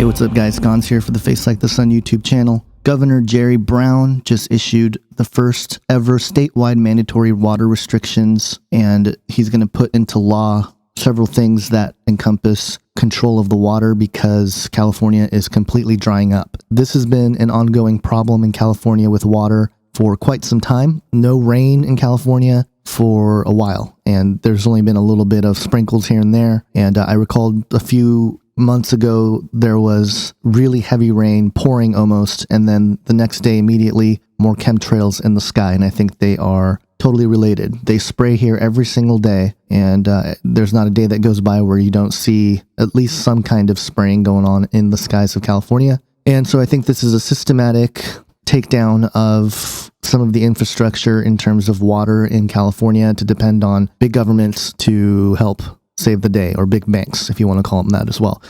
Hey, what's up guys? Gonz'o here for the Face Like the Sun YouTube channel. Governor Jerry Brown just issued the first ever statewide mandatory water restrictions, and he's going to put into law several things that encompass control of the water because California is completely drying up. This has been an ongoing problem in California with water for quite some time. No rain in California for a while, and there's only been a little bit of sprinkles here and there. And I recalled a few months ago there was really heavy rain, pouring almost, and then the next day immediately more chemtrails in the sky, and I think they are totally related. They spray here every single day, and there's not a day that goes by where you don't see at least some kind of spraying going on in the skies of California. And so I think this is a systematic takedown of some of the infrastructure in terms of water in California to depend on big governments to help save the day, or big banks, if you want to call them that as well.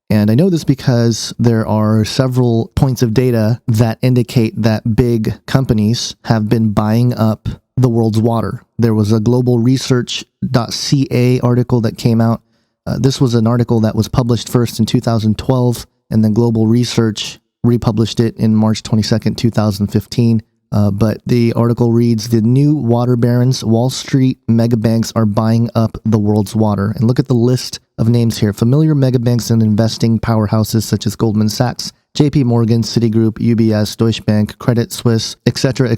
And I know this because there are several points of data that indicate that big companies have been buying up the world's water. There was a globalresearch.ca article that came out. This was an article that was published first in 2012, and then Global Research republished it in March 22nd, 2015. But the article reads, the new water barons, Wall Street megabanks are buying up the world's water. And look at the list of names here. Familiar megabanks and investing powerhouses such as Goldman Sachs, JP Morgan, Citigroup, UBS, Deutsche Bank, Credit Suisse, etc.,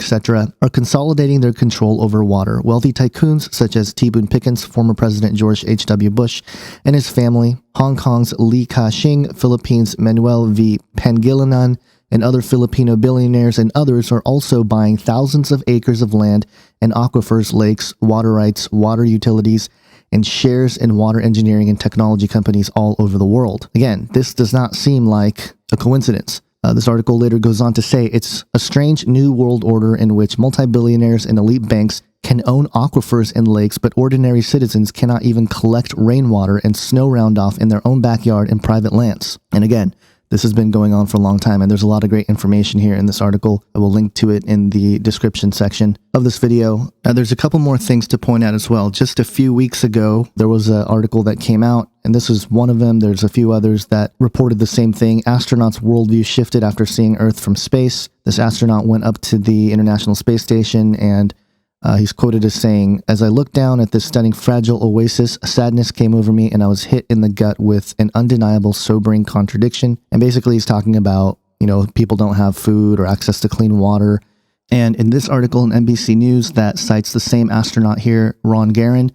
are consolidating their control over water. Wealthy tycoons such as T. Boone Pickens, former President George H.W. Bush and his family, Hong Kong's Li Ka-shing, Philippines' Manuel V. Pangilinan, and other Filipino billionaires and others are also buying thousands of acres of land and aquifers, lakes, water rights, water utilities, and shares in water engineering and technology companies all over the world. Again, this does not seem like a coincidence. This article later goes on to say it's a strange new world order in which multi-billionaires and elite banks can own aquifers and lakes, but ordinary citizens cannot even collect rainwater and snow round off in their own backyard and private lands. And again, this has been going on for a long time, and there's a lot of great information here in this article. I will link to it in the description section of this video. There's a couple more things to point out as well. Just a few weeks ago, there was an article that came out, and this is one of them. There's a few others that reported the same thing. Astronauts' worldview shifted after seeing Earth from space. This astronaut went up to the International Space Station, and he's quoted as saying, "As I looked down at this stunning fragile oasis, sadness came over me and I was hit in the gut with an undeniable sobering contradiction." And basically he's talking about, people don't have food or access to clean water. And in this article in NBC News that cites the same astronaut here, Ron Garan,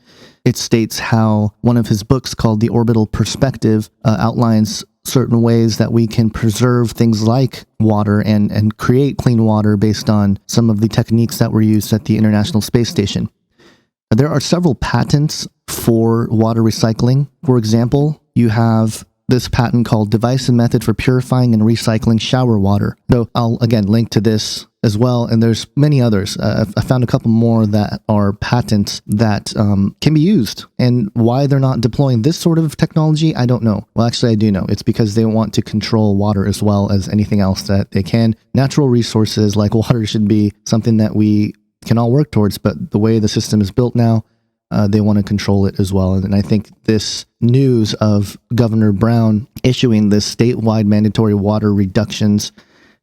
it states how one of his books called The Orbital Perspective outlines certain ways that we can preserve things like water and create clean water based on some of the techniques that were used at the International Space Station. There are several patents for water recycling. For example, you have this patent called Device and Method for Purifying and Recycling Shower Water. So I'll again link to this as well, and there's many others. I found a couple more that are patents that can be used, and why they're not deploying this sort of technology, I don't know. Well, actually I do know. It's because they want to control water as well as anything else that they can. Natural resources like water should be something that we can all work towards, but the way the system is built now, they want to control it as well. And I think this news of Governor Brown issuing this statewide mandatory water reductions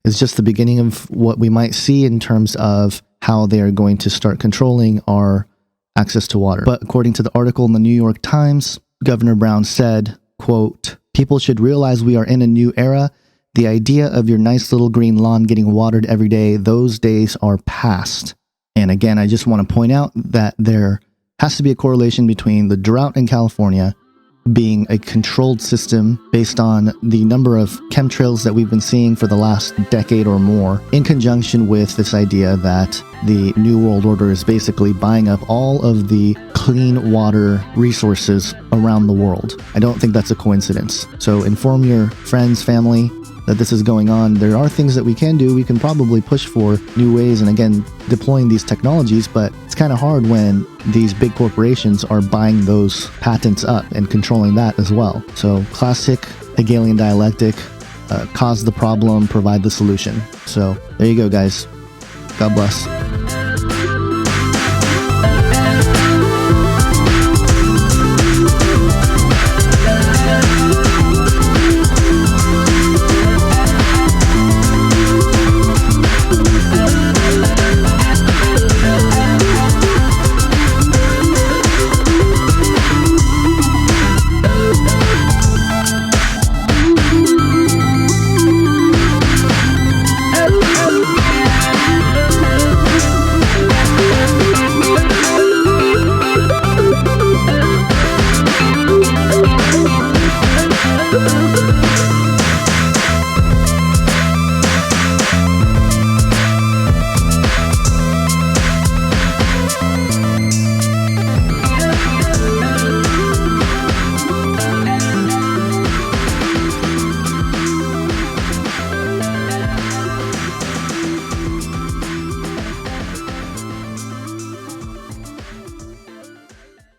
is just the beginning of what we might see in terms of how they are going to start controlling our access to water. But according to the article in the New York Times, Governor Brown said, quote, "People should realize we are in a new era. The idea of your nice little green lawn getting watered every day, those days are past." And again, I just want to point out that there has to be a correlation between the drought in California being a controlled system based on the number of chemtrails that we've been seeing for the last decade or more, in conjunction with this idea that the New World Order is basically buying up all of the clean water resources around the world. I don't think that's a coincidence. So inform your friends, family, that this is going on. There are things that we can do. We can probably push for new ways and again deploying these technologies, but it's kind of hard when these big corporations are buying those patents up and controlling that as well. So classic Hegelian dialectic, cause the problem, provide the solution. So there you go, guys. God bless.